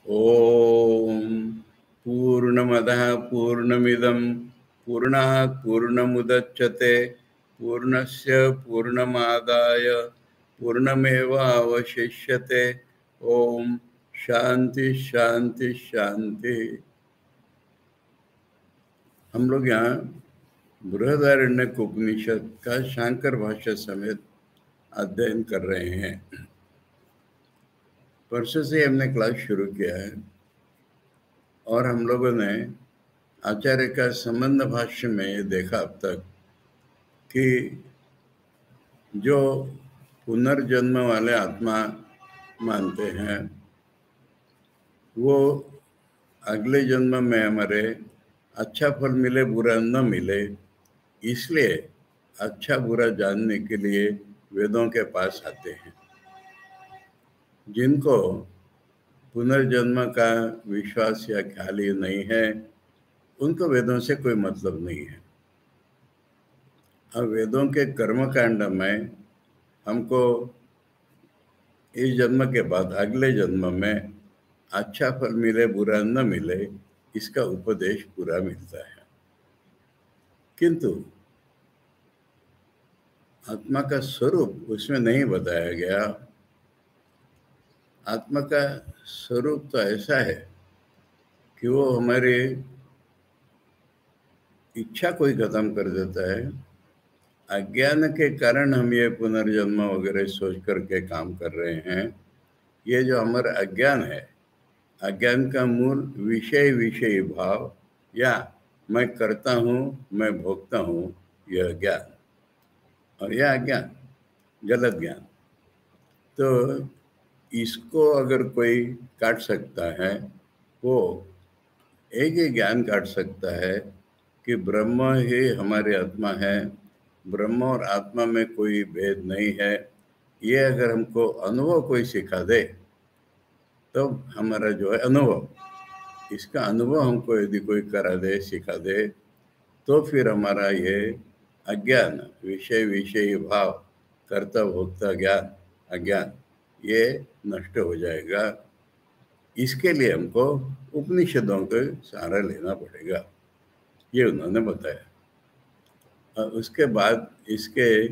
ओम पूर्णमदः पूर्णमिदं पूर्णात् पूर्णमुदच्यते पूर्णस्य पूर्णमादाय पूर्णमेवावशिष्यते। ओम शांति शांति शांति। हम लोग यहाँ बृहदारण्यक उपनिषद का शांकर भाष्य समेत अध्ययन कर रहे हैं। परसों से हमने क्लास शुरू किया है और हम लोगों ने आचार्य का संबंध भाष्य में ये देखा अब तक कि जो पुनर्जन्म वाले आत्मा मानते हैं वो अगले जन्म में हमारे अच्छा फल मिले बुरा न मिले, इसलिए अच्छा बुरा जानने के लिए वेदों के पास आते हैं। जिनको पुनर्जन्म का विश्वास या ख्याल ही नहीं है उनको वेदों से कोई मतलब नहीं है। अब वेदों के कर्मकांड में हमको इस जन्म के बाद अगले जन्म में अच्छा फल मिले बुरा न मिले इसका उपदेश पूरा मिलता है, किंतु आत्मा का स्वरूप उसमें नहीं बताया गया। आत्मा का स्वरूप तो ऐसा है कि वो हमारी इच्छा को ही खत्म कर देता है। अज्ञान के कारण हम ये पुनर्जन्म वगैरह सोच करके काम कर रहे हैं। ये जो हमारा अज्ञान है, अज्ञान का मूल विषय विषयी भाव या मैं करता हूँ मैं भोगता हूँ, यह ज्ञान और यह अज्ञान गलत ज्ञान। तो इसको अगर कोई काट सकता है वो एक ही ज्ञान काट सकता है कि ब्रह्म ही हमारी आत्मा है, ब्रह्म और आत्मा में कोई भेद नहीं है। ये अगर हमको अनुभव कोई सिखा दे तो हमारा जो है अनुभव, इसका अनुभव हमको यदि कोई करा दे सिखा दे तो फिर हमारा ये अज्ञान विषय विषयी भाव कर्ता भोक्ता ज्ञान अज्ञान ये नष्ट हो जाएगा। इसके लिए हमको उपनिषदों का सहारा लेना पड़ेगा, ये उन्होंने बताया। और उसके बाद इसके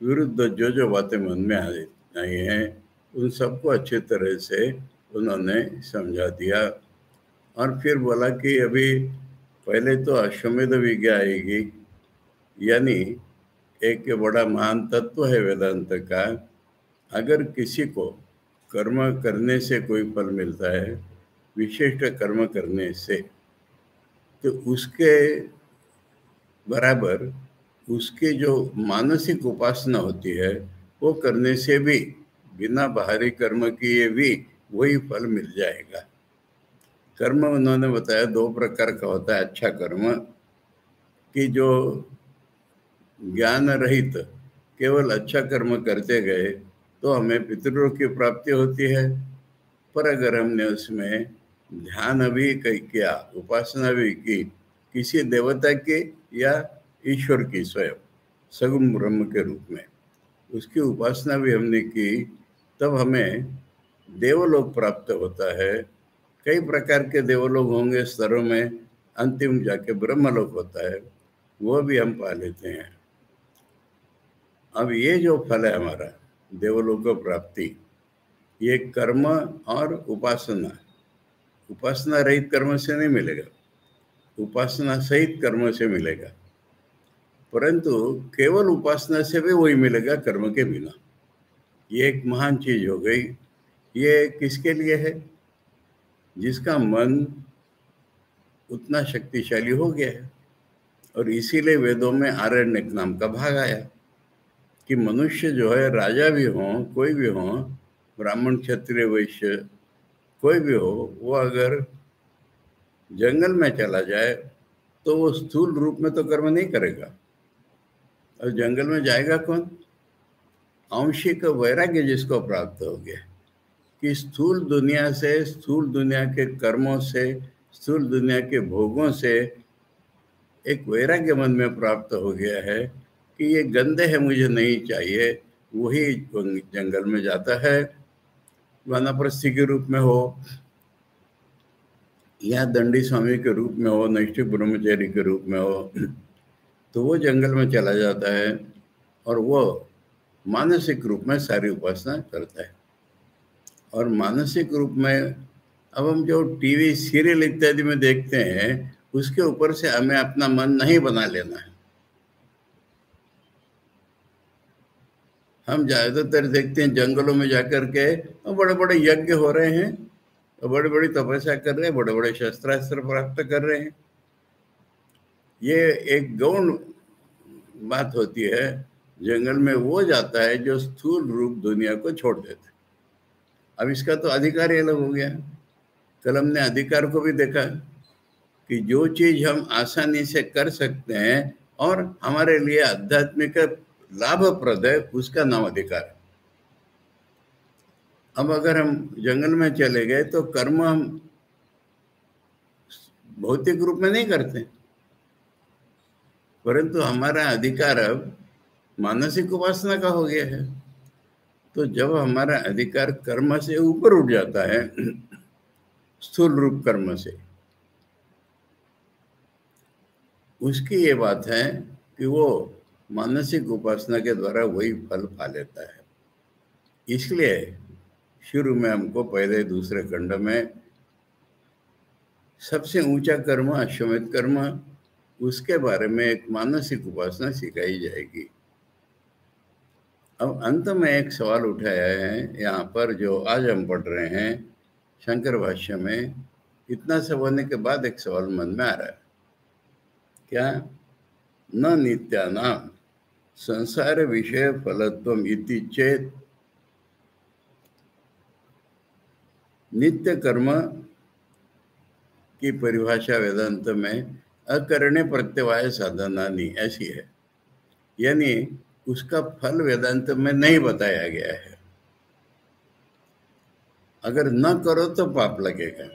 विरुद्ध जो जो बातें मन में आई हैं उन सबको अच्छी तरह से उन्होंने समझा दिया। और फिर बोला कि अभी पहले तो अश्वमेध विज्ञा आएगी, यानी एक बड़ा महान तत्व है वेदांत का। अगर किसी को कर्म करने से कोई फल मिलता है, विशिष्ट कर्म करने से, तो उसके बराबर उसकी जो मानसिक उपासना होती है वो करने से भी बिना बाहरी कर्म किए भी वही फल मिल जाएगा। कर्म उन्होंने बताया दो प्रकार का होता है। अच्छा कर्म कि जो ज्ञान रहित केवल अच्छा कर्म करते गए तो हमें पितरों की प्राप्ति होती है, पर अगर हमने उसमें ध्यान भी किया, उपासना भी की किसी देवता की या ईश्वर की स्वयं सगुण ब्रह्म के रूप में, उसकी उपासना भी हमने की, तब हमें देवलोक प्राप्त होता है। कई प्रकार के देवलोक होंगे स्तरों में, अंतिम जाके ब्रह्मलोक होता है, वो भी हम पा लेते हैं। अब ये जो फल है हमारा देवलोक प्राप्ति, ये कर्म और उपासना, उपासना रहित कर्म से नहीं मिलेगा, उपासना सहित कर्म से मिलेगा। परंतु केवल उपासना से भी वही मिलेगा कर्म के बिना। ये एक महान चीज हो गई। ये किसके लिए है? जिसका मन उतना शक्तिशाली हो गया है। और इसीलिए वेदों में आरण्यक नाम का भाग आया कि मनुष्य जो है, राजा भी हो कोई भी हो, ब्राह्मण क्षत्रिय वैश्य कोई भी हो, वो अगर जंगल में चला जाए तो वो स्थूल रूप में तो कर्म नहीं करेगा। और जंगल में जाएगा कौन? आंशिक वैराग्य जिसको प्राप्त हो गया कि स्थूल दुनिया से, स्थूल दुनिया के कर्मों से, स्थूल दुनिया के भोगों से एक वैराग्य मन में प्राप्त हो गया है कि ये गंदे है, मुझे नहीं चाहिए। वही जंगल में जाता है, वानप्रस्थी के रूप में हो या दंडी स्वामी के रूप में हो, नैष्ठिक ब्रह्मचारी के रूप में हो, तो वो जंगल में चला जाता है और वो मानसिक रूप में सारी उपासना करता है। और मानसिक रूप में अब हम जो टीवी सीरियल इत्यादि में देखते हैं, उसके ऊपर से हमें अपना मन नहीं बना लेना है। हम ज़्यादातर देखते हैं जंगलों में जाकर के बड़े बड़े यज्ञ हो रहे हैं, बड़ी बड़ी तपस्या कर रहे हैं, बड़े बड़े शस्त्रास्त्र प्राप्त कर रहे हैं। ये एक गौण बात होती है। जंगल में वो जाता है जो स्थूल रूप दुनिया को छोड़ देता है। अब इसका तो अधिकार ही अलग हो गया। कल हमने अधिकार को भी देखा कि जो चीज हम आसानी से कर सकते हैं और हमारे लिए आध्यात्मिक लाभप्रद है, उसका नाम अधिकार है। अब अगर हम जंगल में चले गए तो कर्म हम भौतिक रूप में नहीं करते, परंतु हमारा अधिकार अब मानसिक उपासना का हो गया है। तो जब हमारा अधिकार कर्म से ऊपर उठ जाता है, स्थूल रूप कर्म से, उसकी ये बात है कि वो मानसिक उपासना के द्वारा वही फल पा लेता है। इसलिए शुरू में हमको पहले दूसरे खंड में सबसे ऊंचा कर्म अश्वमेध कर्म, उसके बारे में एक मानसिक उपासना सिखाई जाएगी। अब अंत में एक सवाल उठाया है यहाँ पर, जो आज हम पढ़ रहे हैं शंकर भाष्य में। इतना सब होने के बाद एक सवाल मन में आ रहा है, क्या? न नित्यानाम संसार विषय फलत्वम इति चेत। नित्य कर्म की परिभाषा वेदांत में अकरणे प्रत्यवाय साधनानि ऐसी है, यानी उसका फल वेदांत में नहीं बताया गया है। अगर न करो तो पाप लगेगा,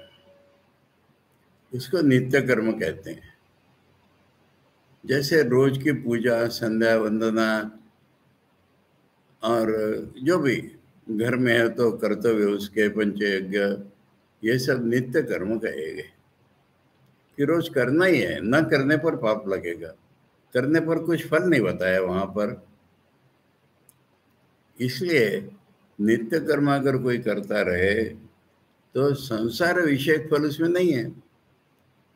इसको नित्य कर्म कहते हैं। जैसे रोज की पूजा, संध्या वंदना और जो भी घर में है तो कर्तव्य उसके, पंचयज्ञ, ये सब नित्य कर्म कहेंगे कि रोज करना ही है, न करने पर पाप लगेगा। करने पर कुछ फल नहीं बताया वहां पर। इसलिए नित्य कर्म अगर कोई करता रहे तो संसार विषय फल उसमें नहीं है,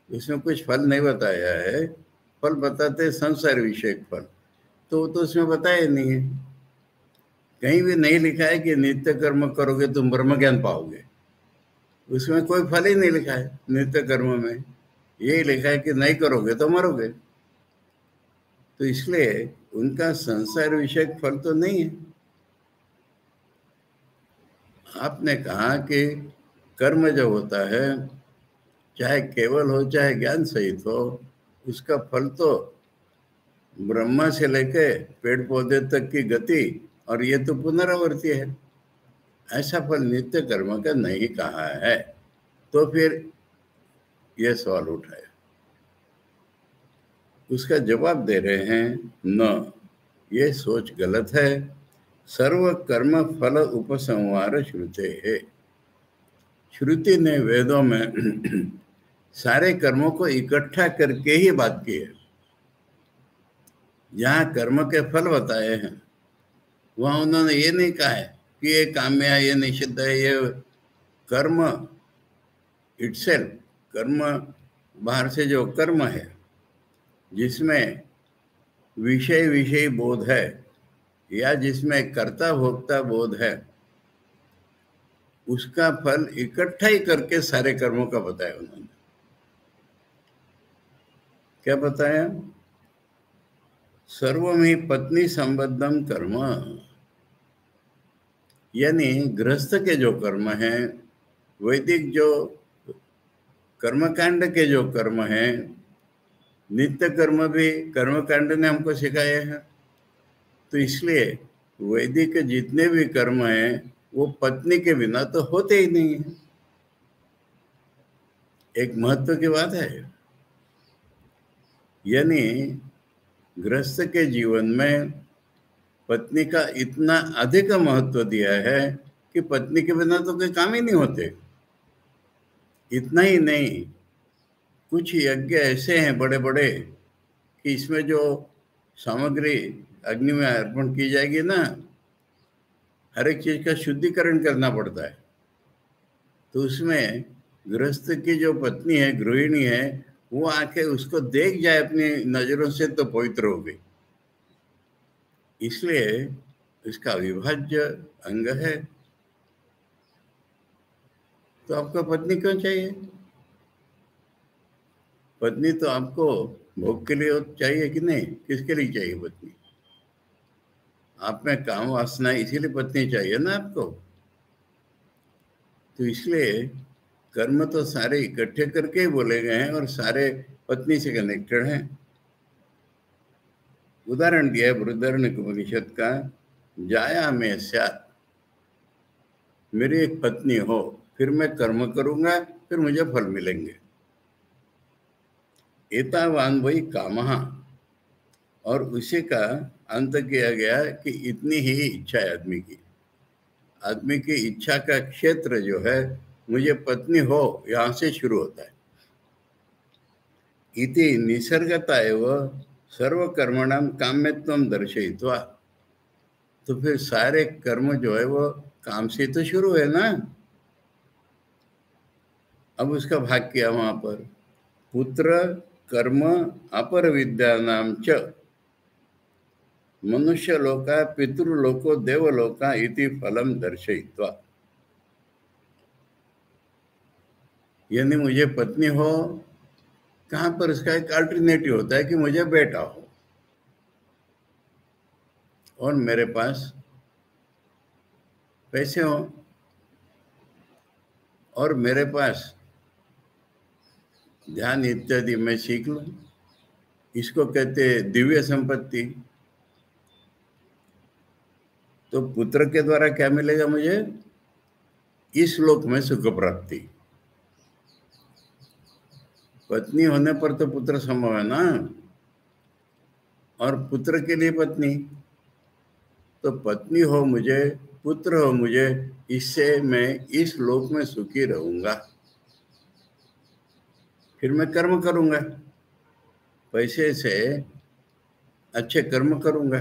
उसमें कुछ फल नहीं बताया है। फल बताते संसार विषय फल, तो वो तो उसमें बताया नहीं है। कहीं भी नहीं लिखा है कि नित्य कर्म करोगे तुम ब्रह्म ज्ञान पाओगे, उसमें कोई फल ही नहीं लिखा है। नित्य कर्म में यही लिखा है कि नहीं करोगे तो मरोगे। तो इसलिए उनका संसार विषय फल तो नहीं है। आपने कहा कि कर्म जो होता है, चाहे केवल हो चाहे ज्ञान सहित हो, उसका फल तो ब्रह्मा से लेके पेड़ पौधे तक की गति, और ये तो पुनरावर्ती है। ऐसा फल नित्य कर्म का नहीं कहा है। तो फिर यह सवाल उठाया, उसका जवाब दे रहे हैं, न, ये सोच गलत है। सर्व कर्म फल उपसंहार श्रुते है। श्रुति ने वेदों में सारे कर्मों को इकट्ठा करके ही बात की है। जहाँ कर्म के फल बताए हैं वहां उन्होंने ये नहीं कहा है कि ये काम्य है, ये निषिद्ध है। ये कर्म इटसेल्फ, कर्म बाहर से जो कर्म है जिसमें विषय विषय बोध है, या जिसमें कर्ता भोक्ता बोध है, उसका फल इकट्ठा ही करके सारे कर्मों का बताया उन्होंने। क्या बताया? सर्वम ही पत्नी संबद्धम कर्म, यानी गृहस्थ के जो कर्म हैं, वैदिक जो कर्मकांड के जो कर्म हैं, नित्य कर्म भी कर्मकांड ने हमको सिखाए हैं। तो इसलिए वैदिक जितने भी कर्म हैं वो पत्नी के बिना तो होते ही नहीं है। एक महत्व की बात है, यानी गृहस्थ के जीवन में पत्नी का इतना अधिक महत्व दिया है कि पत्नी के बिना तो कोई काम ही नहीं होते। इतना ही नहीं, कुछ यज्ञ ऐसे हैं बड़े बड़े कि इसमें जो सामग्री अग्नि में अर्पण की जाएगी ना, हर एक चीज का शुद्धिकरण करना पड़ता है। तो उसमें गृहस्थ की जो पत्नी है, गृहिणी है, वो आके उसको देख जाए अपनी नजरों से तो पवित्र हो गई। इसलिए इसका अविभाज्य अंग है। तो आपको पत्नी क्यों चाहिए? पत्नी तो आपको भोग के लिए चाहिए कि नहीं? किसके लिए चाहिए पत्नी? आप में काम वासना है, इसीलिए पत्नी चाहिए ना आपको। तो इसलिए कर्म तो सारे इकट्ठे करके ही बोले गए हैं और सारे पत्नी से कनेक्टेड हैं। उदाहरण दिया है बृहदारण्यक का, जाया में स्यात्, मेरी एक पत्नी हो, फिर मैं कर्म करूंगा, फिर मुझे फल मिलेंगे। एतावान वही कामः, और उसी का अंत किया गया कि इतनी ही इच्छा है आदमी की। आदमी की इच्छा का क्षेत्र जो है, मुझे पत्नी हो, यहां से शुरू होता है। इति निसर्गता एवं सर्वकर्मणाम काम्यत्वम दर्शयित्वा, तो फिर सारे कर्म जो है वो काम से तो शुरू है ना। अब उसका भाग किया वहां पर, पुत्र कर्म अपर विद्या नाम च मनुष्य लोका पितृलोको देवलोका इति फलम दर्शयित्वा। यानी मुझे पत्नी हो, कहां पर उसका एक अल्टरनेटिव होता है कि मुझे बेटा हो और मेरे पास पैसे हो और मेरे पास ध्यान इत्यादि मैं सीख लूं। इसको कहते हैं दिव्य संपत्ति। तो पुत्र के द्वारा क्या मिलेगा मुझे? इस लोक में सुख प्राप्ति। पत्नी होने पर तो पुत्र संभव है ना, और पुत्र के लिए पत्नी। तो पत्नी हो मुझे, पुत्र हो मुझे, इससे मैं इस लोक में सुखी रहूंगा। फिर मैं कर्म करूंगा, पैसे से अच्छे कर्म करूंगा।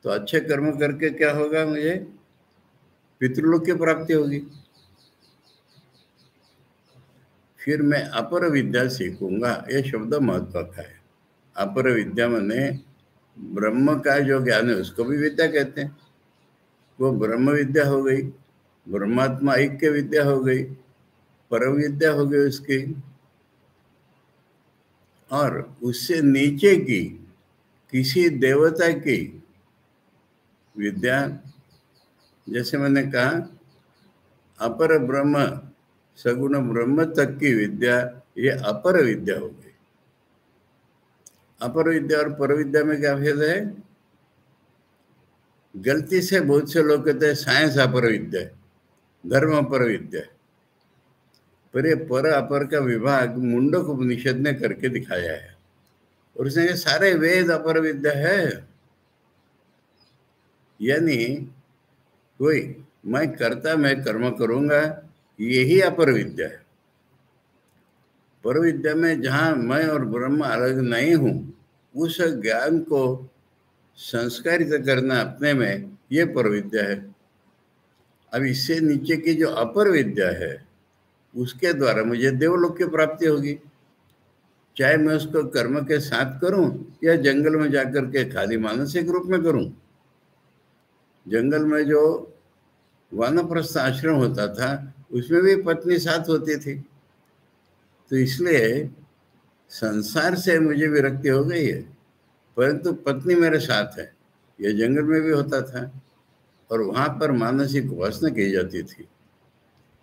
तो अच्छे कर्म करके क्या होगा? मुझे पितृलोक की प्राप्ति होगी। फिर मैं अपर विद्या सीखूंगा। ये शब्द महत्व का है। अपर विद्या माने ब्रह्म का जो ज्ञान है उसको भी विद्या कहते हैं। वो ब्रह्म विद्या हो गई, ब्रह्मात्मा ऐक्य विद्या हो गई, परम विद्या हो गई उसकी। और उससे नीचे की किसी देवता की विद्या, जैसे मैंने कहा अपर ब्रह्म सगुण ब्रह्म तक की विद्या, ये अपर विद्या हो गई। अपर विद्या और पर विद्या में क्या भेद है? गलती से बहुत से लोग कहते हैं साइंस अपर विद्या है, धर्म अपर विद्या है। पर ये पर अपर का विभाग मुंडक उपनिषद ने करके दिखाया है, और उसने कहा सारे वेद अपर विद्या है। यानी कोई मैं करता, मैं कर्म करूंगा, यही अपर विद्या है। पर विद्या में जहां मैं और ब्रह्म अलग नहीं हूं, उस ज्ञान को संस्कारित करना अपने में, ये पर विद्या है। अब इससे नीचे की जो अपर विद्या है, उसके द्वारा मुझे देवलोक की प्राप्ति होगी। चाहे मैं उसको कर्म के साथ करूं या जंगल में जाकर के खाली मानसिक रूप में करूं। जंगल में जो वानप्रस्थ आश्रम होता था, उसमें भी पत्नी साथ होती थी। तो इसलिए संसार से मुझे विरक्ति हो गई है, परंतु पत्नी मेरे साथ है। ये जंगल में भी होता था और वहां पर मानसिक उपासना की जाती थी।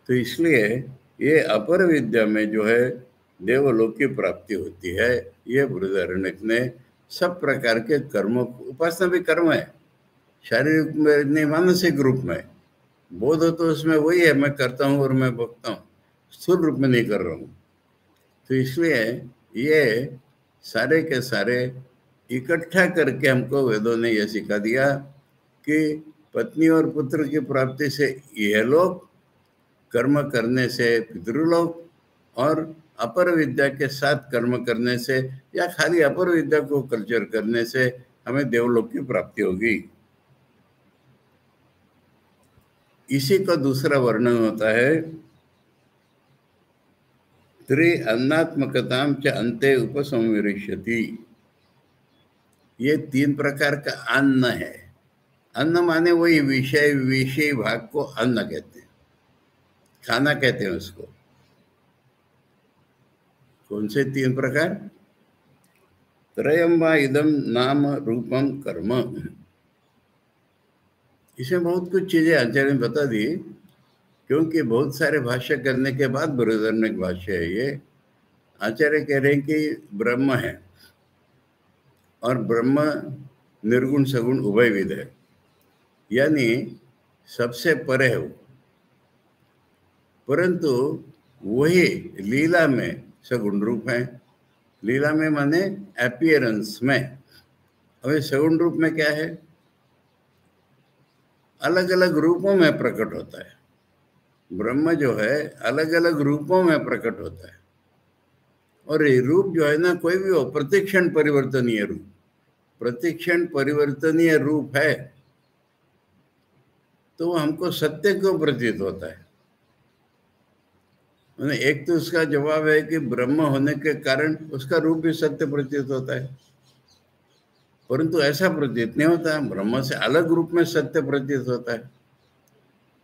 तो इसलिए ये अपर विद्या में जो है देवलोक की प्राप्ति होती है। ये बृहदारण्यक ने सब प्रकार के कर्मों, उपासना भी कर्म है, शारीरिक में नहीं मानसिक रूप में। बोध तो उसमें वही है, मैं करता हूँ और मैं भोगता हूँ, स्थूल रूप में नहीं कर रहा हूँ। तो इसलिए ये सारे के सारे इकट्ठा करके हमको वेदों ने यह सिखा दिया कि पत्नी और पुत्र की प्राप्ति से यह लोग, कर्म करने से पितृलोक, और अपर विद्या के साथ कर्म करने से या खाली अपर विद्या को कल्चर करने से हमें देवलोक की प्राप्ति होगी। इसी का दूसरा वर्णन होता है, त्रि अन्नात्मकताम च अन्ते उपसंविरिष्यति। ये 3 प्रकार का अन्न है। अन्न माने वही विषय, विषय भाग को अन्न कहते हैं, खाना कहते हैं उसको। कौन से 3 प्रकार? त्रयम वा इदम नाम रूपम कर्म। इसमें बहुत कुछ चीजें आचार्य ने बता दी, क्योंकि बहुत सारे भाष्य करने के बाद बृहदारण्यक भाष्य है ये। आचार्य कह रहे हैं कि ब्रह्म है और ब्रह्म निर्गुण सगुण उभयविध है, यानी सबसे परे है वो। परंतु वही लीला में सगुण रूप है। लीला में माने अपीयरेंस में। अब सगुण रूप में क्या है? अलग अलग रूपों में प्रकट होता है। ब्रह्म जो है अलग अलग रूपों में प्रकट होता है, और ये रूप जो है ना, कोई भी हो, प्रतिक्षण परिवर्तनीय रूप। प्रतिक्षण परिवर्तनीय रूप है तो हमको सत्य क्यों प्रतीत होता है? एक तो उसका जवाब है कि ब्रह्म होने के कारण उसका रूप भी सत्य प्रतीत होता है, परंतु ऐसा प्रतीत नहीं होता है। ब्रह्म से अलग रूप में सत्य प्रतीत होता है।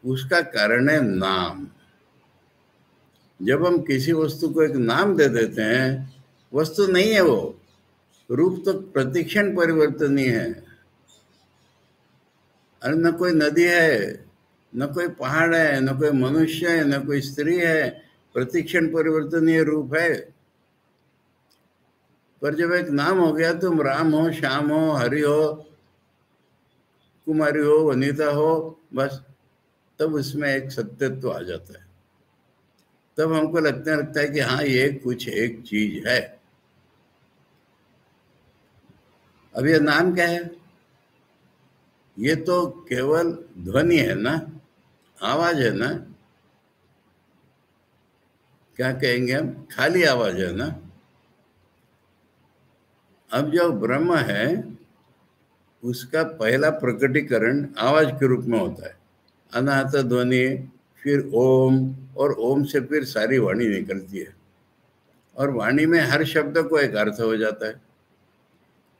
उसका कारण है नाम। जब हम किसी वस्तु को एक नाम दे देते हैं, वस्तु नहीं है वो, रूप तो प्रतिक्षण परिवर्तनीय है। अरे न कोई नदी है, न कोई पहाड़ है, न कोई मनुष्य है, न कोई स्त्री है, प्रतिक्षण परिवर्तनीय रूप है। पर जब एक नाम हो गया, तुम राम हो, श्याम हो, हरि हो, कुमारी हो, वनिता हो, बस तब उसमें एक सत्यत्व आ जाता है। तब हमको लगता है कि हाँ, ये कुछ एक चीज है। अब ये नाम क्या है? ये तो केवल ध्वनि है ना, आवाज है ना, क्या कहेंगे हम, खाली आवाज है ना। अब जो ब्रह्म है उसका पहला प्रकटीकरण आवाज के रूप में होता है, अनाहत ध्वनि, फिर ओम, और ओम से फिर सारी वाणी निकलती है, और वाणी में हर शब्द को एक अर्थ हो जाता है।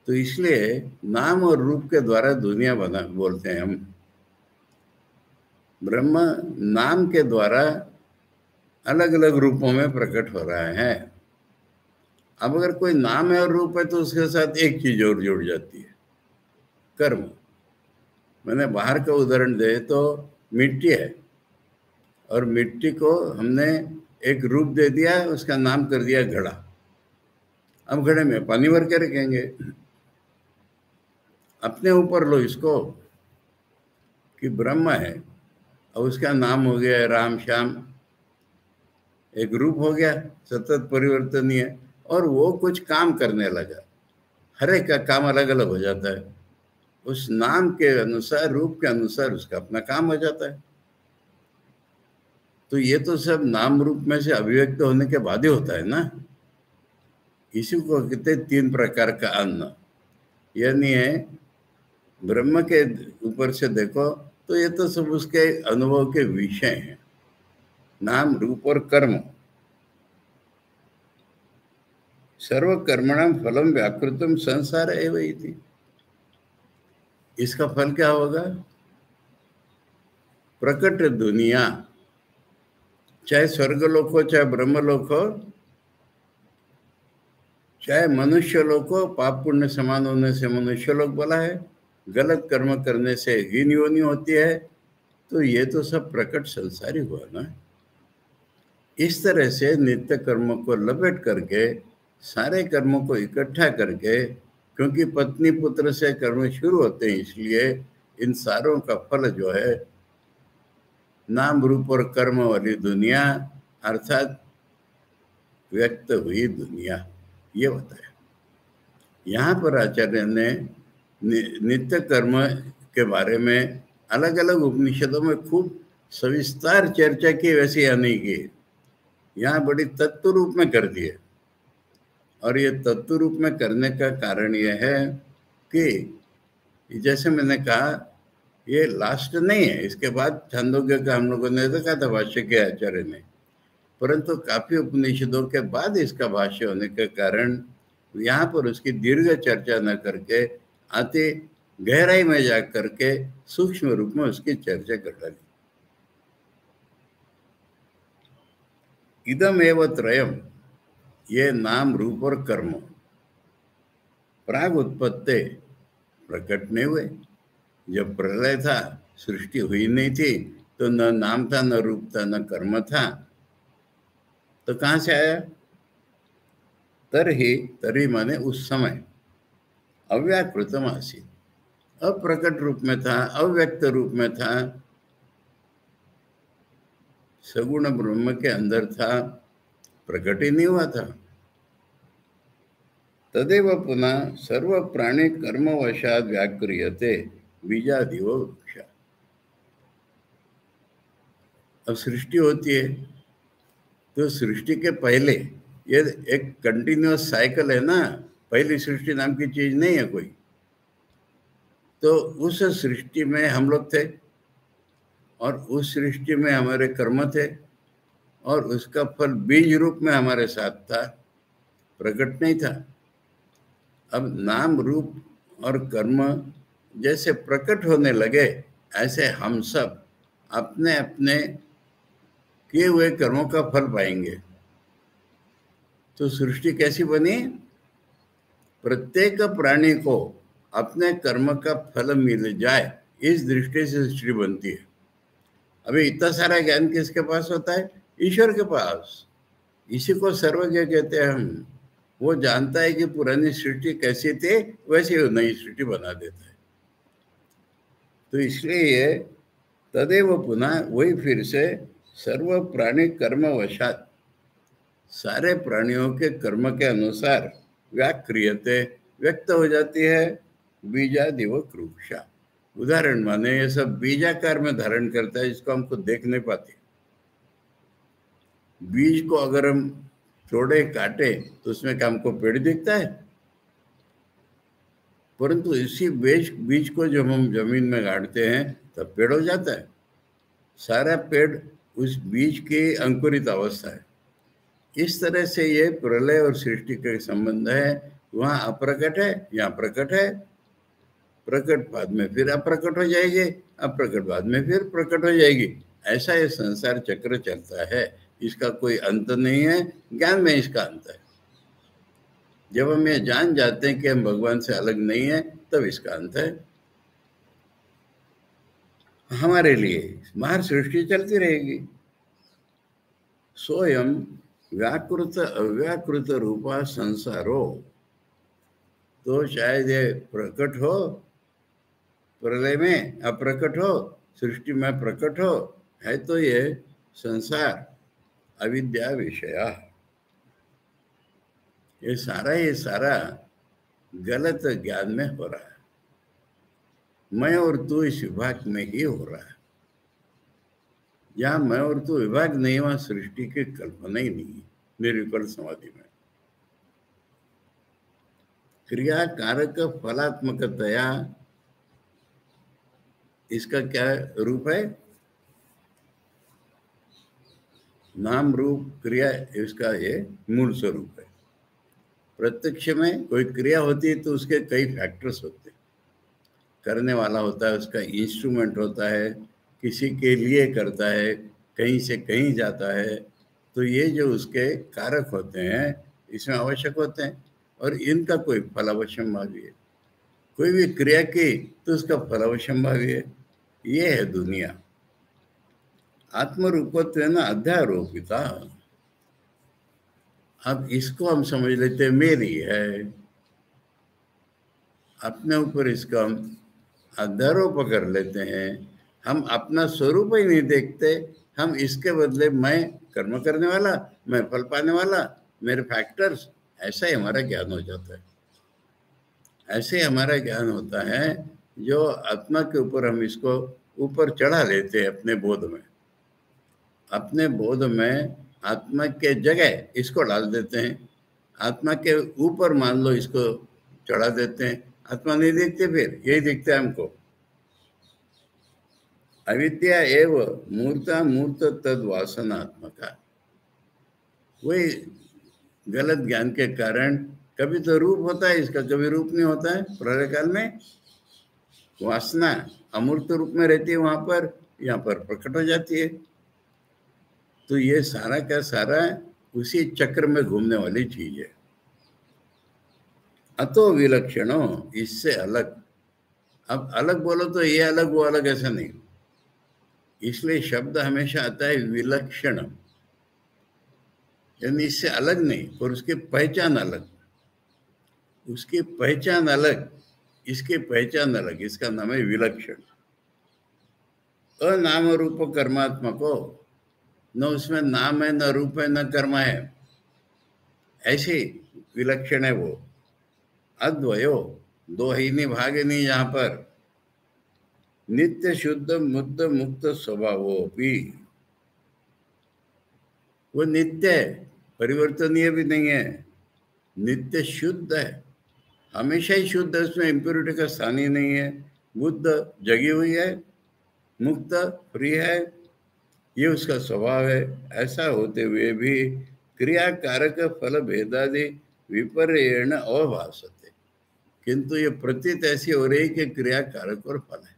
तो इसलिए नाम और रूप के द्वारा दुनिया बना बोलते हैं हम। ब्रह्म नाम के द्वारा अलग अलग रूपों में प्रकट हो रहा है। अब अगर कोई नाम है और रूप है तो उसके साथ एक चीज और जुड़ जाती है, कर्म। मैंने बाहर का उदाहरण दे तो मिट्टी है, और मिट्टी को हमने एक रूप दे दिया, उसका नाम कर दिया घड़ा। अब घड़े में पानी भर के रखेंगे, अपने ऊपर लो इसको कि ब्रह्म है, और उसका नाम हो गया राम श्याम, एक रूप हो गया सतत परिवर्तनीय, और वो कुछ काम करने लगा। हर एक का काम अलग अलग हो जाता है, उस नाम के अनुसार, रूप के अनुसार उसका अपना काम हो जाता है। तो ये तो सब नाम रूप में से अभिव्यक्त होने के बाद ही होता है ना। इसी को कहते 3 प्रकार का अन्न। यानी है ब्रह्म के ऊपर से देखो तो ये तो सब उसके अनुभव के विषय हैं, नाम रूप और कर्म। सर्व कर्मणाम फलम व्याकृतम संसार एवं इति। इसका फल क्या होगा? प्रकट दुनिया, चाहे स्वर्गलोक हो, चाहे ब्रह्मलोक हो, चाहे मनुष्य लोक हो। पाप पुण्य समान होने से मनुष्य लोक बोला है, गलत कर्म करने से हीन योनि होती है। तो ये तो सब प्रकट संसार ही हुआ ना। इस तरह से नित्य कर्म को लपेट करके, सारे कर्मों को इकट्ठा करके, क्योंकि पत्नी पुत्र से कर्म शुरू होते हैं, इसलिए इन सारों का फल जो है नाम रूप और कर्म वाली दुनिया, अर्थात व्यक्त हुई दुनिया, ये बताया। यहाँ पर आचार्य ने नित्य कर्म के बारे में अलग अलग उपनिषदों में खूब सविस्तार चर्चा की, वैसे यहाँ नहीं की। यहाँ बड़ी तत्व रूप में कर दिए। और ये तत्व रूप में करने का कारण ये है कि जैसे मैंने कहा, ये लास्ट नहीं है, इसके बाद छांदोग्य का हम लोगों ने देखा था भाष्य के आचार्य ने, परंतु काफी उपनिषदों के बाद इसका भाष्य होने के कारण यहाँ पर उसकी दीर्घ चर्चा न करके अति गहराई में जा करके सूक्ष्म रूप में उसकी चर्चा कर डाली। इदम एव त्रयम, ये नाम रूप और कर्म प्राग उत्पत्ति प्रकट नहीं हुए। जब प्रलय था, सृष्टि हुई नहीं थी, तो न नाम था, न रूप था, न कर्म था, तो कहां से आया? तरी माने उस समय अव्याकृतम आसीत, अप्रकट रूप में था, अव्यक्त रूप में था, सगुण ब्रह्म के अंदर था, प्रकट ही नहीं हुआ था। तदेव पुनः सर्व प्राणी कर्मवशात व्याक्रियते बीजादिव वृक्षा। अब सृष्टि होती है तो सृष्टि के पहले ये एक कंटिन्यूअस साइकिल है ना, पहली सृष्टि नाम की चीज नहीं है कोई। तो उस सृष्टि में हम लोग थे और उस सृष्टि में हमारे कर्म थे और उसका फल बीज रूप में हमारे साथ था, प्रकट नहीं था। अब नाम रूप और कर्म जैसे प्रकट होने लगे, ऐसे हम सब अपने अपने किए हुए कर्मों का फल पाएंगे। तो सृष्टि कैसी बनी? प्रत्येक प्राणी को अपने कर्म का फल मिल जाए, इस दृष्टि से सृष्टि बनती है। अभी इतना सारा ज्ञान किसके पास होता है? ईश्वर के पास। इसी को सर्वज्ञ कहते हैं हम। वो जानता है कि पुरानी सृष्टि कैसी थी, वैसे वो नई सृष्टि बना देता है। तो इसलिए ये तदेव पुनः, वही फिर से सर्व प्राणी कर्म वशात, सारे प्राणियों के कर्म के अनुसार व्याक्रियते, व्यक्त हो जाती है, बीजादिव कृक्षा। उदाहरण माने ये सब बीजाकार में धारण करता है, जिसको हमको देख नहीं पाते। बीज को अगर हम तोड़े काटे तो उसमें क्या हमको पेड़ दिखता है? परंतु इसी बीज को जब हम जमीन में गाड़ते हैं तब पेड़ हो जाता है। सारा पेड़ उस बीज की अंकुरित अवस्था है। इस तरह से ये प्रलय और सृष्टि का संबंध है। वहां अप्रकट है, यहाँ प्रकट है। प्रकट बाद में फिर अप्रकट हो जाएगी, अप्रकट बाद में फिर प्रकट हो जाएगी। ऐसा ये संसार चक्र चलता है, इसका कोई अंत नहीं है। ज्ञान में इसका अंत है। जब हम ये जान जाते हैं कि हम भगवान से अलग नहीं है, तब इसका अंत है। हमारे लिए बाहर सृष्टि चलती रहेगी। सोयम व्याकृत अव्याकृत रूपा संसारो, तो शायद ये प्रकट हो प्रलय में, अप्रकट हो सृष्टि में, प्रकट हो, है तो ये संसार अविद्या विषया। ये सारा गलत ज्ञान में हो रहा है। मैं और तू इस विभाग में ही हो रहा है। जहां मैं और तू विभाग नहीं, वहां सृष्टि की कल्पना ही नहीं है। निर्विकल्प समाधि में क्रिया कारक फलात्मकतया, इसका क्या रूप है? नाम रूप क्रिया, इसका ये मूल स्वरूप है। प्रत्यक्ष में कोई क्रिया होती है तो उसके कई फैक्टर्स होते हैं। करने वाला होता है, उसका इंस्ट्रूमेंट होता है, किसी के लिए करता है, कहीं से कहीं जाता है। तो ये जो उसके कारक होते हैं, इसमें आवश्यक होते हैं, और इनका कोई फल अवश्यंभावी है। कोई भी क्रिया की तो उसका फल अवश्यंभावी है। ये है दुनिया। आत्मरूपत्व है ना अध्यारोपिता। अब इसको हम समझ लेते हैं मेरी है, अपने ऊपर इसका हम अध्यारोप कर लेते हैं। हम अपना स्वरूप ही नहीं देखते। हम इसके बदले मैं कर्म करने वाला, मैं फल पाने वाला, मेरे फैक्टर्स, ऐसा ही हमारा ज्ञान हो जाता है। ऐसे हमारा ज्ञान होता है, जो आत्मा के ऊपर हम इसको ऊपर चढ़ा लेते हैं अपने बोध में। अपने बोध में आत्मा के जगह इसको डाल देते हैं, आत्मा के ऊपर मान लो इसको चढ़ा देते हैं, आत्मा नहीं दिखती, फिर यही दिखता है हमको। अविद्या एव मूर्ता मूर्त तद वासनात्मका। वही गलत ज्ञान के कारण कभी तो रूप होता है इसका, कभी रूप नहीं होता है। प्रलय काल में वासना अमूर्त रूप में रहती है, वहां पर, यहाँ पर प्रकट हो जाती है। तो ये सारा का सारा उसी चक्र में घूमने वाली चीज है। अतो विलक्षणो, इससे अलग। अब अलग बोलो तो ये अलग वो अलग, ऐसा नहीं। इसलिए शब्द हमेशा आता है विलक्षण, यानी इससे अलग नहीं, पर उसकी पहचान अलग। उसकी पहचान अलग, इसकी पहचान अलग, इसका नाम है विलक्षण। अनाम रूप कर्मात्मको, न उसमें नाम है, न रूप है, न कर्म है, ऐसे विलक्षण है वो। अद्वयो, दो ही नहीं, भागे नहीं यहाँ पर। नित्य शुद्ध मुद्द मुक्त स्वभावो भी, वो नित्य है, परिवर्तनीय भी नहीं है, नित्य शुद्ध है, हमेशा ही शुद्ध है, उसमें इम्प्योरिटी का स्थान ही नहीं है। बुद्ध जगी हुई है, मुक्त फ्री है, ये उसका स्वभाव है। ऐसा होते हुए भी क्रिया कारक फल भेदादि विपर्यण अभासते, किंतु ये प्रतीत ऐसी हो रही कि क्रिया कारक और फल है,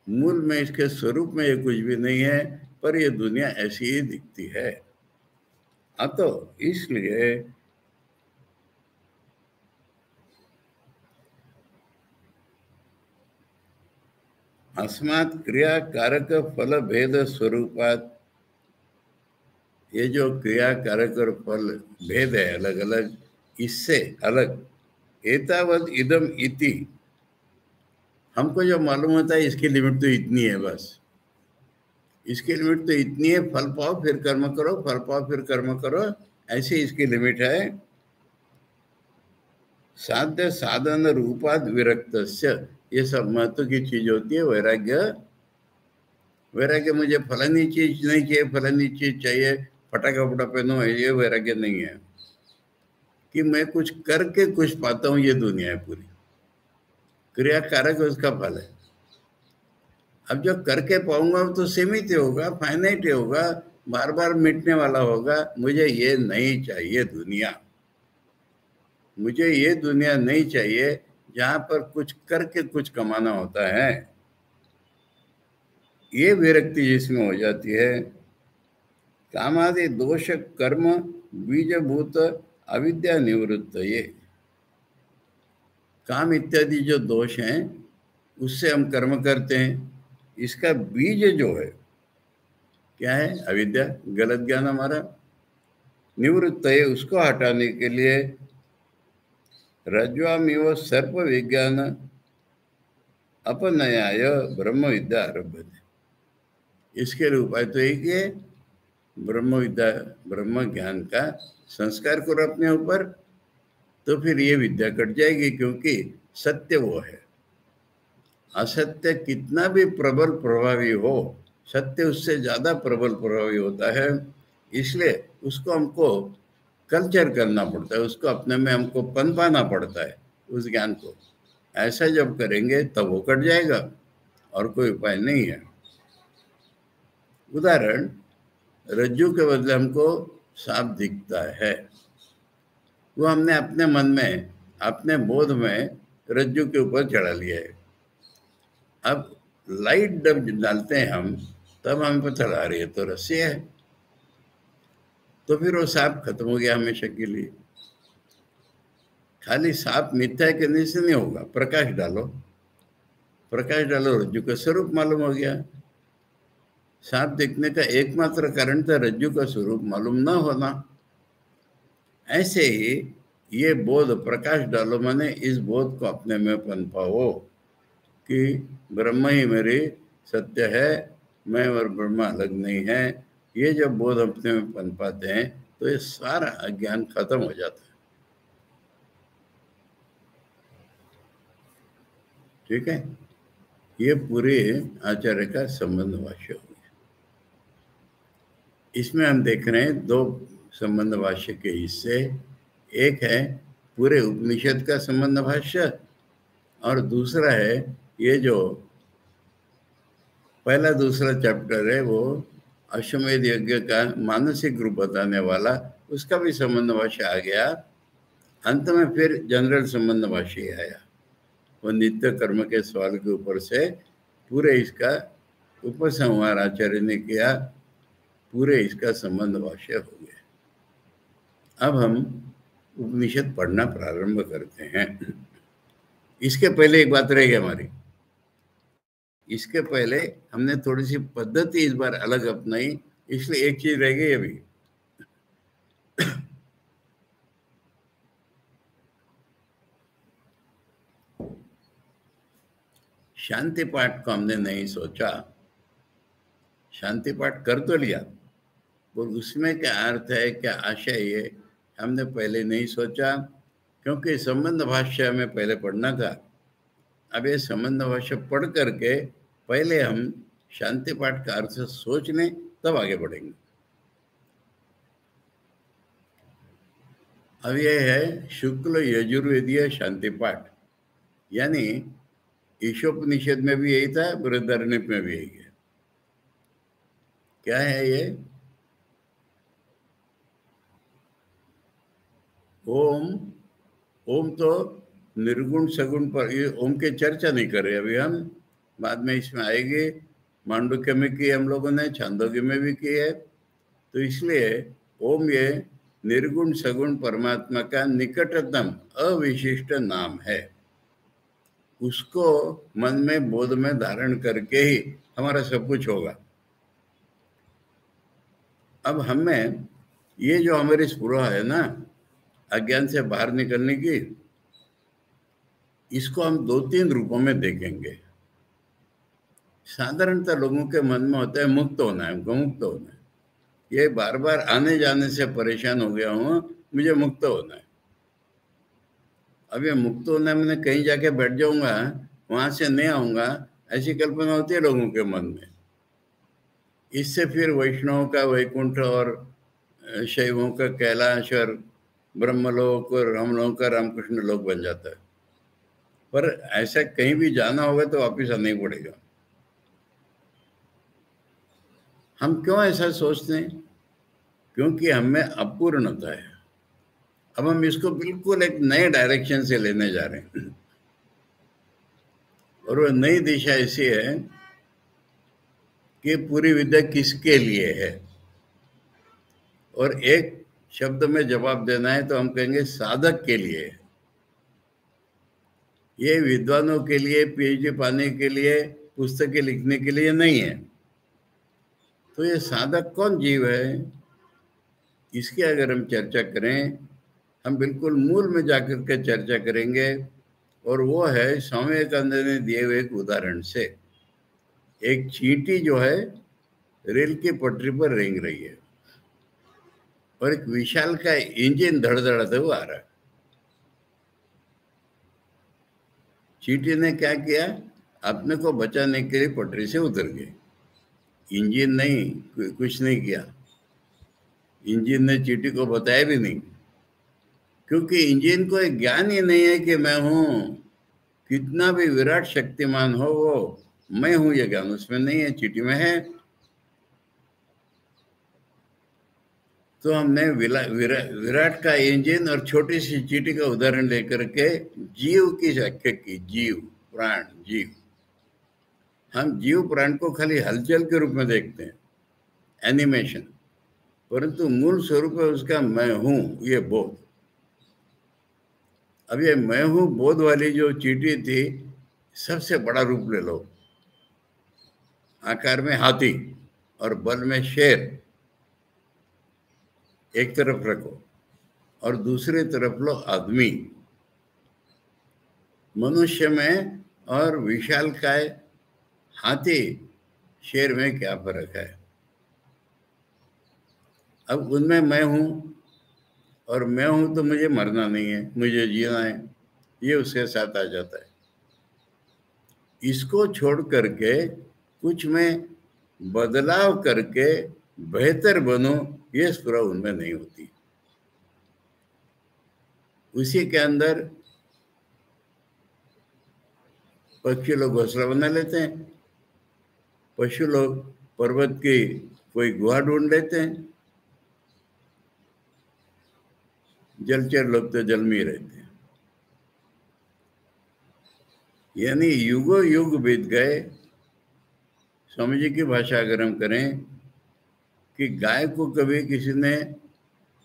मूल में इसके स्वरूप में ये कुछ भी नहीं है, पर ये दुनिया ऐसी ही दिखती है। अतो इसलिए अस्मात् क्रिया कारक फल भेद स्वरूपात, ये जो क्रिया कारक और फल भेद है अलग अलग, इससे अलग, एतावद इदम इति, हमको जो मालूम होता है इसकी लिमिट तो इतनी है बस, इसकी लिमिट तो इतनी है, फल पाओ फिर कर्म करो, फल पाओ फिर कर्म करो, ऐसी इसकी लिमिट है। साध्य साधन रूपाद विरक्तस्य, ये सब महत्व की चीज होती है वैराग्य। वैराग्य मुझे फलानी चीज नहीं चाहिए, फलानी चीज चाहिए, फटाका फटा पहनो, ये वैराग्य नहीं है। कि मैं कुछ करके कुछ पाता हूँ, ये दुनिया है पूरी, क्रिया कारक उसका फल है। अब जो करके पाऊंगा वो तो सीमित ही होगा, फाइनाइट ही होगा, बार बार मिटने वाला होगा। मुझे ये नहीं चाहिए दुनिया, मुझे ये दुनिया नहीं चाहिए जहां पर कुछ करके कुछ कमाना होता है। ये विरक्ति जिसमें हो जाती है, कामादि दोष कर्म बीजभूत अविद्या निवृत्त, ये काम इत्यादि जो दोष हैं उससे हम कर्म करते हैं, इसका बीज जो है क्या है, अविद्या, गलत ज्ञान हमारा। निवृत्त है, उसको हटाने के लिए रज्ज्वामिव सर्प विज्ञान अपनयाय ब्रह्म विद्या आरभ्य, इसके लिए उपाय तो एक ही है, ब्रह्म विद्या, ब्रह्म ज्ञान का संस्कार करो अपने ऊपर, तो फिर ये विद्या कट जाएगी, क्योंकि सत्य वो है। असत्य कितना भी प्रबल प्रभावी हो, सत्य उससे ज्यादा प्रबल प्रभावी होता है। इसलिए उसको हमको कल्चर करना पड़ता है, उसको अपने में हमको पनपाना पड़ता है उस ज्ञान को। ऐसा जब करेंगे तब वो कट जाएगा, और कोई उपाय नहीं है। उदाहरण, रज्जू के बदले हमको सांप दिखता है, वो हमने अपने मन में, अपने बोध में रज्जू के ऊपर चढ़ा लिया है। अब लाइट जब डालते हैं हम, तब हमें पता चला रही है तो रस्सी है, तो फिर वो सांप खत्म हो गया हमेशा के लिए। खाली सांप मिथ्या है कहने से नहीं होगा, प्रकाश डालो, प्रकाश डालो, रज्जू का स्वरूप मालूम हो गया। सांप देखने का एकमात्र कारण था रज्जू का स्वरूप मालूम न होना। ऐसे ही ये बोध, प्रकाश डालो माने इस बोध को अपने में पनपाओ कि ब्रह्म ही मेरी सत्य है, मैं और ब्रह्म अलग नहीं है। ये जब बोध अपने में पनपाते हैं तो ये सारा अज्ञान खत्म हो जाता है। ठीक है, ये पूरे आचार्य का संबंध वाक्य हो गया। इसमें हम देख रहे हैं दो संबंध भाष्य के हिस्से। एक है पूरे उपनिषद का संबंध भाष्य और दूसरा है ये जो पहला दूसरा चैप्टर है वो अश्वमेध यज्ञ का मानसिक रूप बताने वाला, उसका भी संबंध भाष्य आ गया। अंत में फिर जनरल संबंध भाष्य आया, वो नित्य कर्म के सवाल के ऊपर से पूरे इसका उपसंहार आचार्य ने किया, पूरे इसका संबंध भाष्य हो गया। अब हम उपनिषद पढ़ना प्रारंभ करते हैं। इसके पहले एक बात रह गई हमारी, इसके पहले हमने थोड़ी सी पद्धति इस बार अलग अपनाई, इसलिए एक चीज रह गई अभी। शांति पाठ को हमने नहीं सोचा, शांति पाठ कर तो लिया, वो उसमें क्या अर्थ है, क्या आशय है, हमने पहले नहीं सोचा, क्योंकि संबंध भाष्य हमें पहले पढ़ना था। अब ये संबंध भाष्य पढ़ करके पहले हम शांति पाठ का अर्थ सोच लें, तब आगे बढ़ेंगे। अब ये है शुक्ल यजुर्वेदीय शांति पाठ, यानी ईशोपनिषद में भी यही था, बृहदारण्यक में भी यही है। क्या है ये? ओम, ओम तो निर्गुण सगुण पर, ये ओम की चर्चा नहीं कर रहे अभी हम, बाद में इसमें आएगी। मांडुक्य में की हम लोगों ने, छांदोग्य में भी की है। तो इसलिए ओम ये निर्गुण सगुण परमात्मा का निकटतम अविशिष्ट नाम है। उसको मन में बोध में धारण करके ही हमारा सब कुछ होगा। अब हमें ये जो हमारी स्पृहा है ना अज्ञान से बाहर निकलने की, इसको हम दो तीन रूपों में देखेंगे। साधारणतः लोगों के मन में होता है मुक्त होना है, हमको मुक्त होना है, ये बार बार आने जाने से परेशान हो गया हूँ, मुझे मुक्त होना है। अब ये मुक्त होना है, मैंने कहीं जाके बैठ जाऊंगा, वहां से नहीं आऊंगा, ऐसी कल्पना होती है लोगों के मन में। इससे फिर वैष्णवों का वैकुंठ और शैवों का कैलाश और ब्रह्मलोक और हम लोगों का रामकृष्ण लोक बन जाता है। पर ऐसा कहीं भी जाना होगा तो वापिस आना ही पड़ेगा। हम क्यों ऐसा सोचते हैं? क्योंकि हमें अपूर्णता है। अब हम इसको बिल्कुल एक नए डायरेक्शन से लेने जा रहे हैं, और वो नई दिशा ऐसी है कि पूरी विद्या किसके लिए है। और एक शब्द में जवाब देना है तो हम कहेंगे साधक के लिए है। ये विद्वानों के लिए, पीएचडी पाने के लिए, पुस्तकें लिखने के लिए नहीं है। तो ये साधक कौन जीव है, इसकी अगर हम चर्चा करें, हम बिल्कुल मूल में जाकर के चर्चा करेंगे। और वो है स्वामी विवेकानंद ने दिए हुए एक उदाहरण से। एक चींटी जो है रेल की पटरी पर रेंग रही है और एक विशाल का इंजन धड़धड़ाते हुए आ रहा है। चींटी ने क्या किया, अपने को बचाने के लिए पटरी से उतर गई। इंजन नहीं, कुछ नहीं किया। इंजन ने चींटी को बताया भी नहीं, क्योंकि इंजन को एक ज्ञान ही नहीं है कि मैं हूं। कितना भी विराट शक्तिमान हो, वो मैं हूं ये ज्ञान उसमें नहीं है, चींटी में है। तो हमने विराट का इंजन और छोटी सी चींटी का उदाहरण लेकर के जीव की व्याख्या की। जीव, प्राण, जीव। हम जीव प्राण को खाली हलचल के रूप में देखते हैं, एनिमेशन, परंतु मूल स्वरूप है उसका मैं हूं ये बोध। अब ये मैं हूं बोध वाली जो चींटी थी, सबसे बड़ा रूप ले लो, आकार में हाथी और बल में शेर एक तरफ रखो, और दूसरी तरफ लो आदमी, मनुष्य में और विशालकाय हाथी शेर में क्या फर्क है? अब उनमें मैं हूं, और मैं हूं तो मुझे मरना नहीं है, मुझे जीना है, ये उसके साथ आ जाता है। इसको छोड़ करके कुछ में बदलाव करके बेहतर बनो, ये स्पृहा उनमें नहीं होती। उसी के अंदर पक्षी लोग घोंसला बना लेते हैं, पशु लोग पर्वत की कोई गुहा ढूंढ लेते हैं, जलचर लोग तो जल में ही रहते हैं। यानी युगों युग बीत गए। स्वामी जी की भाषा अगर हम करें कि गाय को कभी किसी ने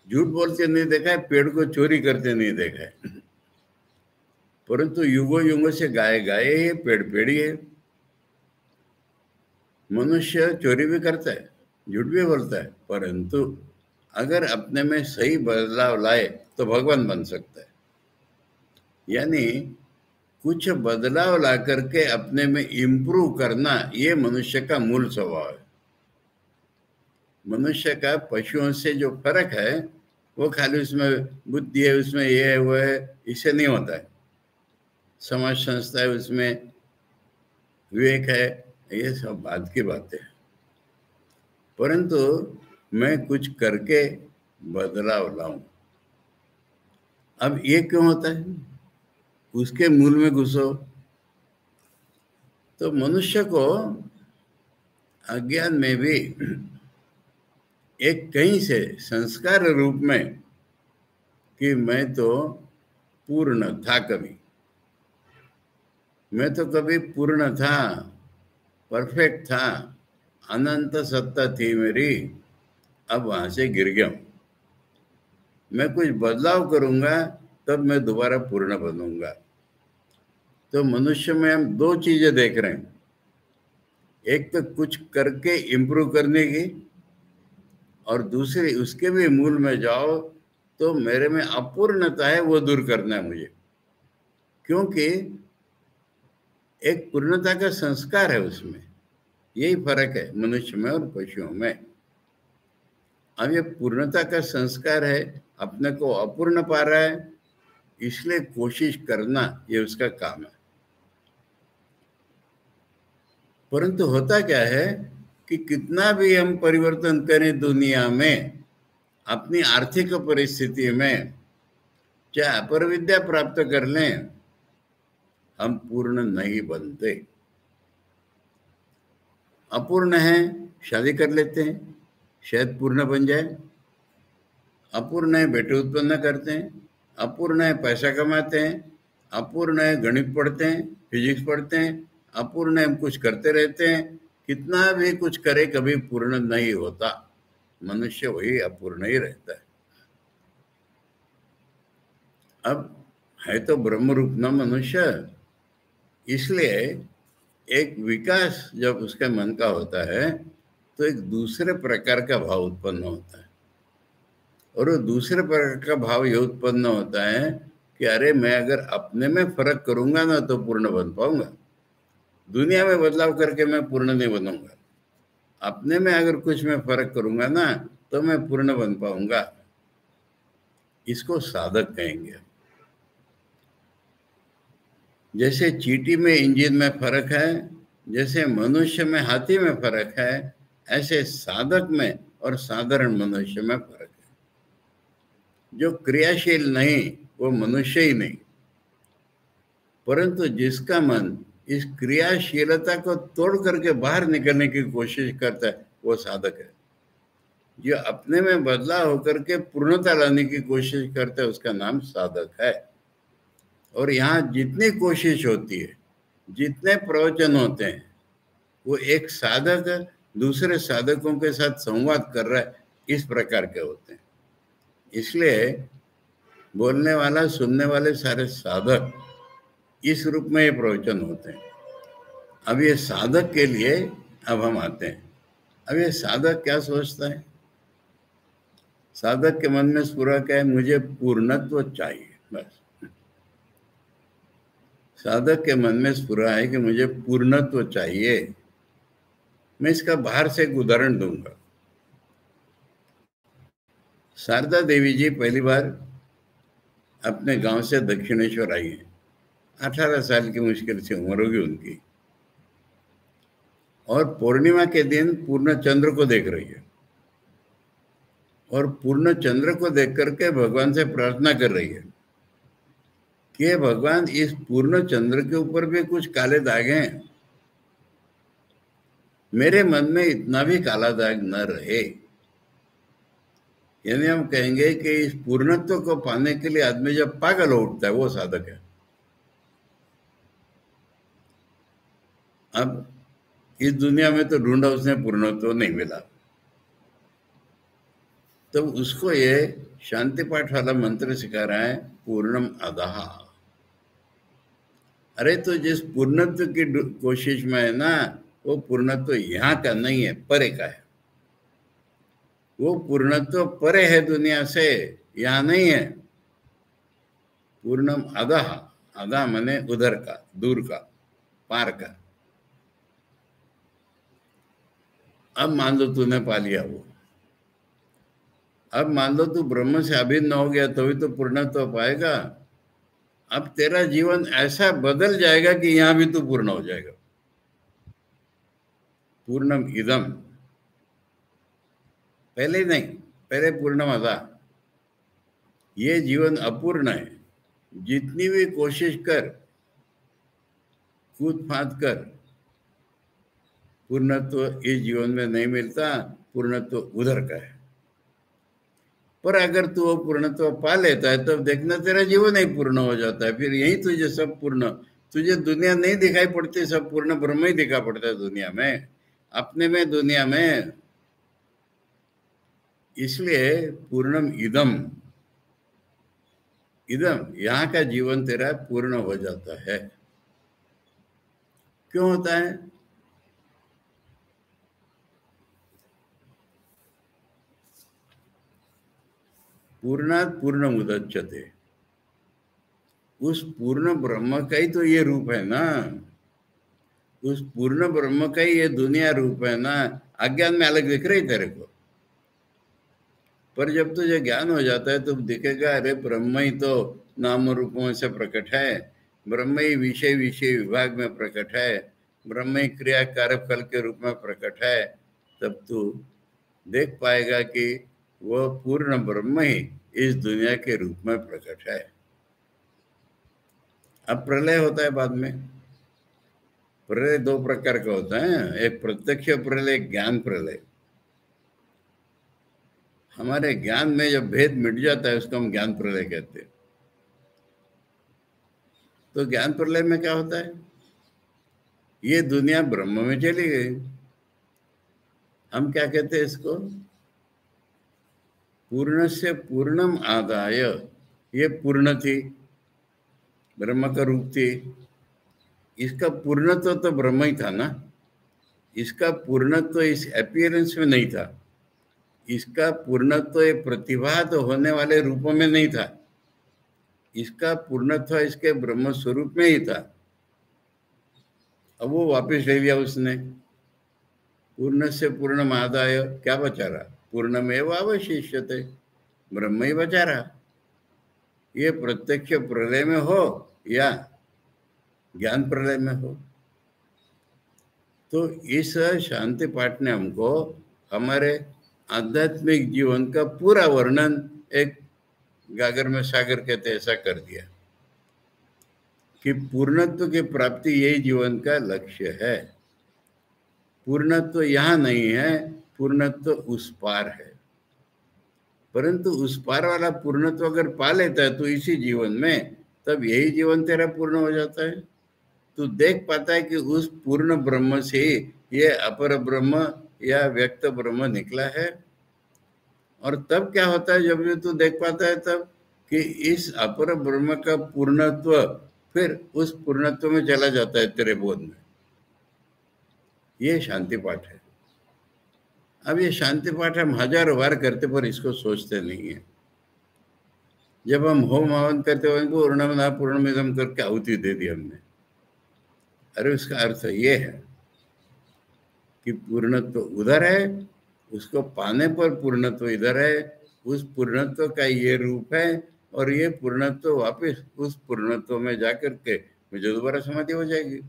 झूठ बोलते नहीं देखा है, पेड़ को चोरी करते नहीं देखा है, परंतु युगों युगों से गाय गाय है, पेड़ पेड़ ही है। मनुष्य चोरी भी करता है, झूठ भी बोलता है, परंतु अगर अपने में सही बदलाव लाए तो भगवान बन सकता है। यानी कुछ बदलाव ला करके अपने में इम्प्रूव करना, ये मनुष्य का मूल स्वभाव है। मनुष्य का पशुओं से जो फर्क है वो खाली उसमें बुद्धि है, उसमें ये है वो है, इससे नहीं होता है। समाज संस्था है, उसमें विवेक है, ये सब बात की बातें हैं। परंतु मैं कुछ करके बदलाव लाऊं। अब ये क्यों होता है? उसके मूल में घुसो तो मनुष्य को अज्ञान में भी एक कहीं से संस्कार रूप में कि मैं तो पूर्ण था, कभी मैं तो कभी पूर्ण था, परफेक्ट था, अनंत सत्ता थी मेरी, अब वहां से गिर गया हूं। मैं कुछ बदलाव करूंगा तब मैं दोबारा पूर्ण बनूंगा। तो मनुष्य में हम दो चीजें देख रहे हैं, एक तो कुछ करके इम्प्रूव करने की, और दूसरी उसके भी मूल में जाओ तो मेरे में अपूर्णता है वो दूर करना है मुझे, क्योंकि एक पूर्णता का संस्कार है उसमें। यही फर्क है मनुष्य में और पशुओं में। अब ये पूर्णता का संस्कार है, अपने को अपूर्ण पा रहा है, इसलिए कोशिश करना ये उसका काम है। परंतु होता क्या है कि कितना भी हम परिवर्तन करें दुनिया में, अपनी आर्थिक परिस्थिति में, चाहे अपर विद्या प्राप्त कर लें, हम पूर्ण नहीं बनते। अपूर्ण है, शादी कर लेते हैं, शायद पूर्ण बन जाए। अपूर्ण है, बेटे उत्पन्न करते हैं। अपूर्ण है, पैसा कमाते हैं। अपूर्ण है, गणित पढ़ते हैं, फिजिक्स पढ़ते हैं। अपूर्ण है, हम कुछ करते रहते हैं। कितना भी कुछ करे कभी पूर्ण नहीं होता। मनुष्य वही अपूर्ण ही रहता है। अब है तो ब्रह्म रूप न मनुष्य, इसलिए एक विकास जब उसके मन का होता है तो एक दूसरे प्रकार का भाव उत्पन्न होता है। और वो दूसरे प्रकार का भाव ये उत्पन्न होता है कि अरे मैं अगर अपने में फर्क करूंगा ना तो पूर्ण बन पाऊंगा, दुनिया में बदलाव करके मैं पूर्ण नहीं बनूंगा। अपने में अगर कुछ मैं फर्क करूंगा ना तो मैं पूर्ण बन पाऊंगा। इसको साधक कहेंगे। जैसे चींटी में इंजन में फर्क है, जैसे मनुष्य में हाथी में फर्क है, ऐसे साधक में और साधारण मनुष्य में फर्क है। जो क्रियाशील नहीं वो मनुष्य ही नहीं, परंतु जिसका मन इस क्रियाशीलता को तोड़ करके बाहर निकलने की कोशिश करता है वो साधक है। जो अपने में बदलाव होकर के पूर्णता लाने की कोशिश करता है उसका नाम साधक है। और यहाँ जितनी कोशिश होती है, जितने प्रवचन होते हैं, वो एक साधक दूसरे साधकों के साथ संवाद कर रहा है, इस प्रकार के होते हैं। इसलिए बोलने वाला सुनने वाले सारे साधक इस रूप में ये प्रवचन होते हैं। अब ये साधक के लिए अब हम आते हैं। अब ये साधक क्या सोचता है? साधक के मन में स्फुरा क्या है? मुझे पूर्णत्व चाहिए, बस। साधक के मन में स्फुरा है कि मुझे पूर्णत्व चाहिए। मैं इसका बाहर से एक उदाहरण दूंगा। शारदा देवी जी पहली बार अपने गांव से दक्षिणेश्वर आई है। 18 साल की मुश्किल से उम्र होगी उनकी, और पूर्णिमा के दिन पूर्ण चंद्र को देख रही है। और पूर्ण चंद्र को देख करके भगवान से प्रार्थना कर रही है कि हे भगवान, इस पूर्ण चंद्र के ऊपर भी कुछ काले दाग हैं, मेरे मन में इतना भी काला दाग न रहे। यानी हम कहेंगे कि इस पूर्णत्व को पाने के लिए आदमी जब पागल हो उठता है, वो साधक है। अब इस दुनिया में तो ढूंढा उसने, पूर्णत्व नहीं मिला, तो उसको ये शांति पाठ वाला मंत्र सिखा रहा है, पूर्णम अधः। अरे तो जिस पूर्णत्व की कोशिश में है ना, वो पूर्णत्व यहाँ का नहीं है, परे का है। वो पूर्णत्व परे है दुनिया से, यहाँ नहीं है। पूर्णम अधः, अधः माने उधर का, दूर का, पार का। अब मान लो तूने पा लिया वो, अब मान लो तू ब्रह्म से अभिन्न हो गया, तभी तो पूर्णत्व पाएगा। अब तेरा जीवन ऐसा बदल जाएगा कि यहां भी तू पूर्ण हो जाएगा। पूर्णम इदम, पहले नहीं, पहले पूर्णम अधा। ये जीवन अपूर्ण है, जितनी भी कोशिश कर, कूद फांद कर, पूर्णत्व इस जीवन में नहीं मिलता, पूर्णत्व उधर का है। पर अगर तू वो पूर्णत्व पा लेता है, तब देखना तेरा जीवन ही पूर्ण हो जाता है। फिर यही तुझे सब पूर्ण, तुझे दुनिया नहीं दिखाई पड़ती, सब पूर्ण ब्रह्म ही दिखा पड़ता है दुनिया में, अपने में, दुनिया में। इसलिए पूर्णम इदम, इदम, यहाँ का जीवन तेरा पूर्ण हो जाता है। क्यों होता है? पूर्णात पूर्ण मुदच्यते, उस पूर्ण ब्रह्म का ही तो ये रूप है ना, उस पूर्ण ब्रह्म का ही ये दुनिया रूप है ना। अज्ञान में अलग दिख रही तेरे को, पर जब तुझे ज्ञान हो जाता है तो दिखेगा, अरे ब्रह्म ही तो नाम रूपों से प्रकट है, ब्रह्म ही विषय विषय विभाग में प्रकट है, ब्रह्म ही क्रिया कारक फल के रूप में प्रकट है। तब तू देख पाएगा कि वह पूर्ण ब्रह्म ही इस दुनिया के रूप में प्रकट है। अब प्रलय होता है बाद में। प्रलय दो प्रकार का होता है, एक प्रत्यक्ष प्रलय, एक ज्ञान प्रलय। हमारे ज्ञान में जब भेद मिट जाता है, उसको हम ज्ञान प्रलय कहते हैं। तो ज्ञान प्रलय में क्या होता है? ये दुनिया ब्रह्म में चली गई। हम क्या कहते हैं इसको? पूर्ण से पूर्णम आदाय, ये पूर्ण थी, ब्रह्म का रूप थी, इसका पूर्णत्व तो ब्रह्म ही था ना, इसका पूर्णत्व इस अपीयरेंस में नहीं था, इसका पूर्णत्व ये प्रतिभात होने वाले रूपों में नहीं था, इसका पूर्णत्व इसके ब्रह्म स्वरूप में ही था। अब वो वापस ले लिया उसने। पूर्ण से पूर्ण आदाय, क्या बचा रहा? पूर्णमेव अवशिष्यते, ब्रह्म ही बचा रहा। ये प्रत्यक्ष प्रलय में हो या ज्ञान प्रलय में हो। तो इस शांति पाठ ने हमको हमारे आध्यात्मिक जीवन का पूरा वर्णन एक गागर में सागर कहते ऐसा कर दिया कि पूर्णत्व की प्राप्ति यही जीवन का लक्ष्य है। पूर्णत्व यहाँ नहीं है, पूर्णत्व उस पार है। परंतु उस पार वाला पूर्णत्व अगर पा लेता है तो इसी जीवन में, तब यही जीवन तेरा पूर्ण हो जाता है। तू देख पाता है कि उस पूर्ण ब्रह्म से ये अपर ब्रह्म या व्यक्त ब्रह्म निकला है। और तब क्या होता है जब ये तू देख पाता है, तब कि इस अपर ब्रह्म का पूर्णत्व फिर उस पूर्णत्व में चला जाता है तेरे बोध में। ये शांति पाठ है। अब ये शांति पाठ हम हजारों बार करते, पर इसको सोचते नहीं है। जब हम होम हवन करते हैं, पूर्णमदा पूर्णमिदम करके आहुति दे दी हमने। अरे उसका अर्थ ये है कि पूर्णत्व उधर है, उसको पाने पर पूर्णत्व इधर है, उस पूर्णत्व का ये रूप है, और ये पूर्णत्व वापस उस पूर्णत्व में जाकर के मुझे दोबारा समाधि हो जाएगी।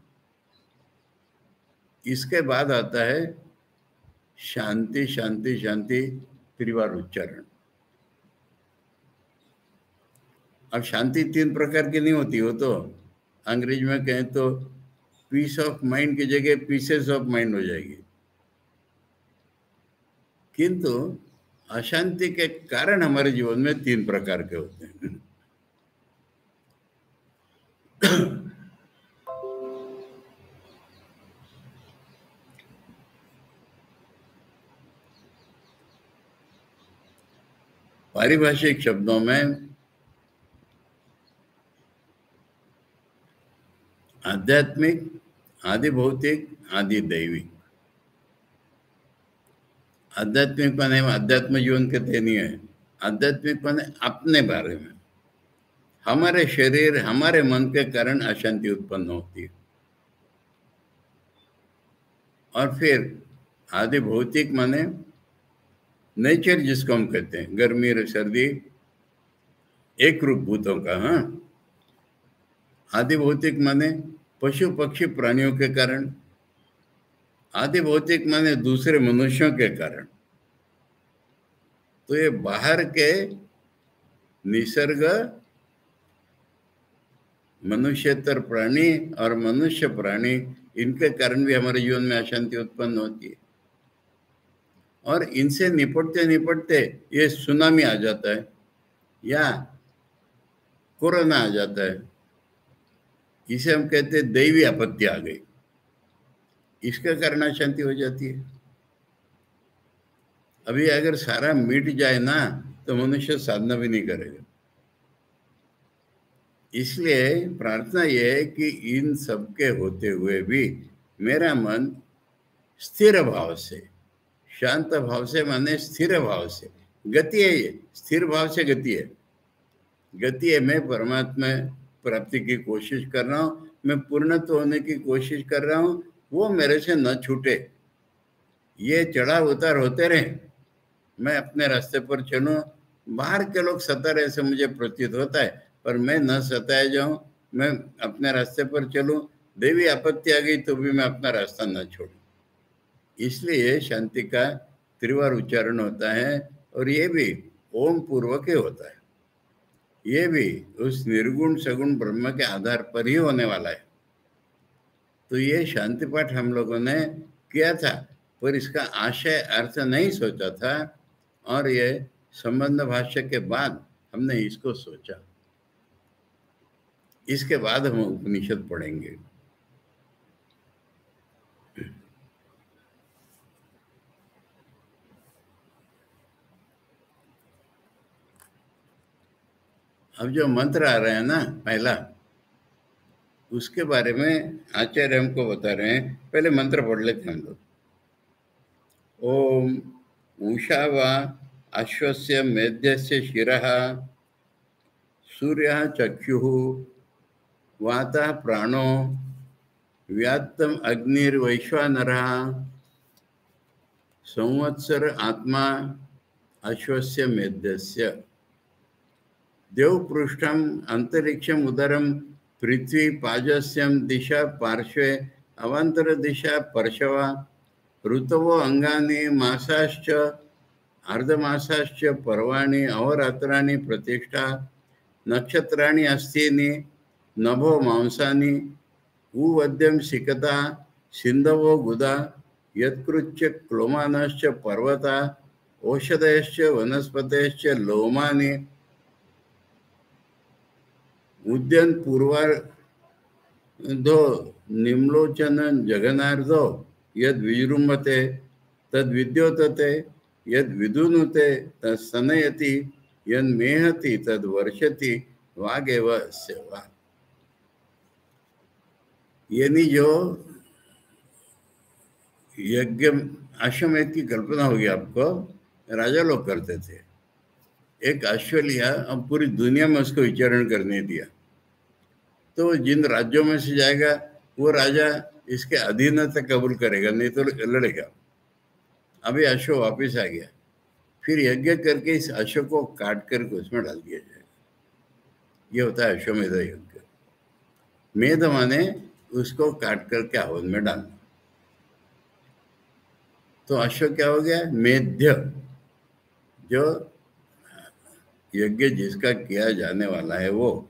इसके बाद आता है शांति शांति शांति त्रिवार उच्चारण। अब शांति 3 प्रकार की नहीं होती, हो तो अंग्रेज में कहें तो पीस ऑफ माइंड की जगह पीसेस ऑफ माइंड हो जाएगी। किंतु अशांति के कारण हमारे जीवन में 3 प्रकार के होते हैं। पारिभाषिक शब्दों में आध्यात्मिक, आदि भौतिक, आदि दैविक। आध्यात्मिक माने अध्यात्म जीवन कहते नहीं है, आध्यात्मिक माने अपने बारे में, हमारे शरीर हमारे मन के कारण अशांति उत्पन्न होती है। और फिर आदि भौतिक माने नेचर, जिसको हम कहते हैं गर्मी और सर्दी एक रूप भूतों का। हाँ, आदि भौतिक माने पशु पक्षी प्राणियों के कारण, आदि भौतिक माने दूसरे मनुष्यों के कारण। तो ये बाहर के निसर्ग, मनुष्यतर प्राणी और मनुष्य प्राणी, इनके कारण भी हमारे जीवन में अशांति उत्पन्न होती है। और इनसे निपटते निपटते ये सुनामी आ जाता है या कोरोना आ जाता है, इसे हम कहते हैं दैवी आपत्ति आ गई, इसके कारण अशांति हो जाती है। अभी अगर सारा मिट जाए ना तो मनुष्य साधना भी नहीं करेगा। इसलिए प्रार्थना यह है कि इन सब के होते हुए भी मेरा मन स्थिर भाव से, शांत भाव से माने स्थिर भाव से, गति है ये, स्थिर भाव से गति है। गति है, मैं परमात्मा प्राप्ति की कोशिश कर रहा हूँ, मैं पूर्णत्व होने की कोशिश कर रहा हूँ, वो मेरे से न छूटे। ये चढ़ाव उतार होते रहे, मैं अपने रास्ते पर चलूँ। बाहर के लोग सता रहे ऐसे मुझे प्रतीत होता है, पर मैं न सताया जाऊं, मैं अपने रास्ते पर चलूं। देवी आपत्ति आ गई तो भी मैं अपना रास्ता न छोड़ूं। इसलिए शांति का त्रिवार उच्चारण होता है, और ये भी ओम पूर्वक ही होता है। ये भी उस निर्गुण सगुण ब्रह्म के आधार पर ही होने वाला है। तो ये शांति पाठ हम लोगों ने किया था, पर इसका आशय अर्थ नहीं सोचा था, और ये संबंध भाष्य के बाद हमने इसको सोचा। इसके बाद हम उपनिषद पढ़ेंगे। अब जो मंत्र आ रहे हैं ना पहला, उसके बारे में आचार्य हमको बता रहे हैं। पहले मंत्र पढ़ लेते हैं हम लोग। ओम उषा वा अश्वस्य मेध्यस्य शिरः, सूर्यः चक्षुः, वातः प्राणो, व्यात्तम अग्निर्वैश्वानरः, संवत्सर आत्मा अश्वस्य मेध्यस्य। देवपृष्ठम अंतरिक्षम उदरम पृथ्वी पाजस्यम दिशा पार्श्वे अवांतर दिशा पर्शवा, ऋतवो अंगानि मासाश्च अर्धमासाश्च पर्वाणि अहोरात्राणि प्रतिष्ठा, नक्षत्राणि अस्तीनि नभो मांसानि, उवद्यम सिकता सिंधवो गुदा, यत्कृच्च क्लोमानश्च पर्वता, औषधयश्च वनस्पतयश्च लोमानि, उद्यन पूर्वार्धो निम्लोचन जगनार्धो, यद विजृंभते तद विद्योतते, यद विदुनुते तद सनयति, यद मेहति तद वर्षति, वागेव सेवा। यानी जो यज्ञ अश्वमेध की कल्पना होगी आपको, राजा लोग करते थे। एक अश्व लिया, अब पूरी दुनिया में उसको विचरण करने दिया, तो जिन राज्यों में से जाएगा वो राजा इसके अधीनता कबूल करेगा, नहीं तो लड़ेगा। अभी अश्व वापस आ गया, फिर यज्ञ करके इस अश्व को काट करके उसमें डाल दिया जाएगा। ये होता है अश्वमेध यज्ञ। मेध माने उसको काट करके हवन में डालना। तो अश्व क्या हो गया? मेध्य, जो यज्ञ जिसका किया जाने वाला है वो।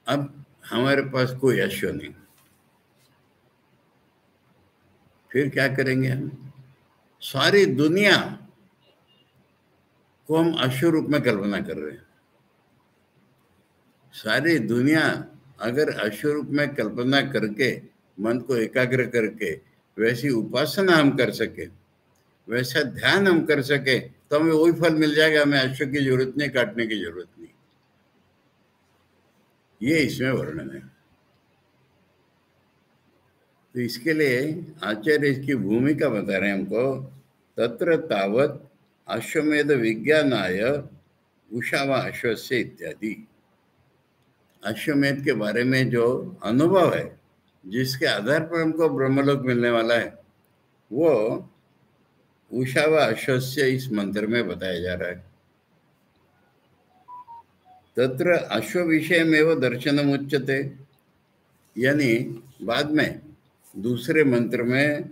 अब हमारे पास कोई अश्व नहीं, फिर क्या करेंगे हम? सारी दुनिया को हम अश्व रूप में कल्पना कर रहे हैं। सारी दुनिया अगर अश्व रूप में कल्पना करके मन को एकाग्र करके वैसी उपासना हम कर सके, वैसा ध्यान हम कर सके, तो हमें वही फल मिल जाएगा। हमें अश्व की जरूरत नहीं, काटने की जरूरत नहीं। ये इसमें वर्णन है। तो इसके लिए आचार्य इसकी भूमिका बता रहे हैं हमको। तत्र तावत अश्वमेध विज्ञानाय उषावा अश्वस्य इत्यादि। अश्वमेध के बारे में जो अनुभव है, जिसके आधार पर हमको ब्रह्मलोक मिलने वाला है, वो उषावा अश्वस्य इस मंत्र में बताया जा रहा है। तत्र अश्व विषय में वो दर्शनम उच्यते, यानी बाद में दूसरे मंत्र में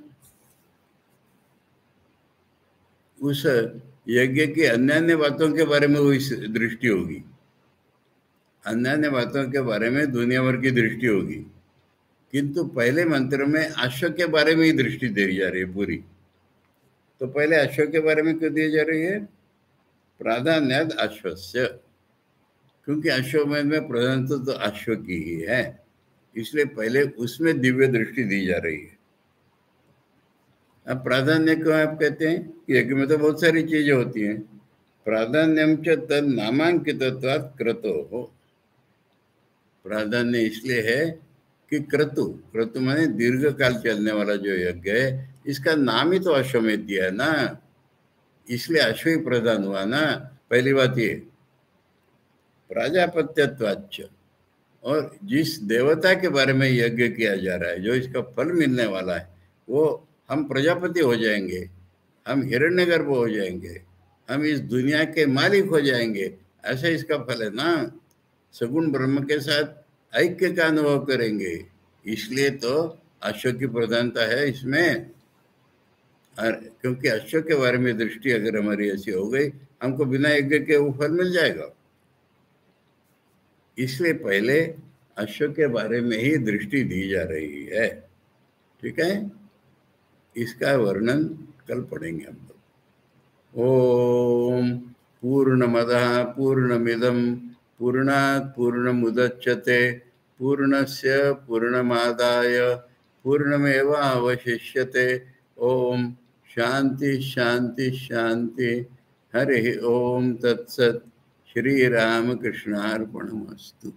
उस यज्ञ की अन्य अन्य बातों के बारे में वही दृष्टि होगी। अन्य अन्य बातों के बारे में दुनिया भर की दृष्टि होगी, किंतु पहले मंत्र में अश्व के बारे में ही दृष्टि दी जा रही है पूरी। तो पहले अश्व के बारे में क्यों दी जा रही है? प्राधान्याद अश्वस्य, क्योंकि अश्वमेध में प्रधानता तो अश्व की ही है, इसलिए पहले उसमें दिव्य दृष्टि दी जा रही है। अब प्राधान्य क्यों आप कहते हैं? यज्ञ में तो बहुत सारी चीजें होती हैं। प्राधान्यम च तद नामांकितत्वात् क्रतो हो। प्राधान्य इसलिए है कि क्रतु, क्रतु माने दीर्घ काल चलने वाला जो यज्ञ है, इसका नाम ही तो अश्वमेध दिया है ना, इसलिए अश्व ही प्रधान हुआ ना। पहली बात ये। प्राजापत्यत्वाच्च, और जिस देवता के बारे में यज्ञ किया जा रहा है, जो इसका फल मिलने वाला है, वो हम प्रजापति हो जाएंगे, हम हिरण्यगर्भ हो जाएंगे, हम इस दुनिया के मालिक हो जाएंगे, ऐसा इसका फल है ना। सगुण ब्रह्म के साथ ऐक्य का अनुभव करेंगे, इसलिए तो अश्व की प्रधानता है इसमें। और क्योंकि अश्व के बारे में दृष्टि अगर हमारी ऐसी हो गई, हमको बिना यज्ञ के वो फल मिल जाएगा। इसलिए पहले अश्व के बारे में ही दृष्टि दी जा रही है। ठीक है, इसका वर्णन कल पढ़ेंगे हम लोग। ओम पूर्णमदः पूर्णमिदं पूर्णात् पूर्णमुदच्यते पूर्णस्य पूर्णमादाय पूर्णमेवावशिष्यते। ओम शांति शांति शांति। हरि ओम तत्सत्। श्री रामकृष्णार्पणमस्तु।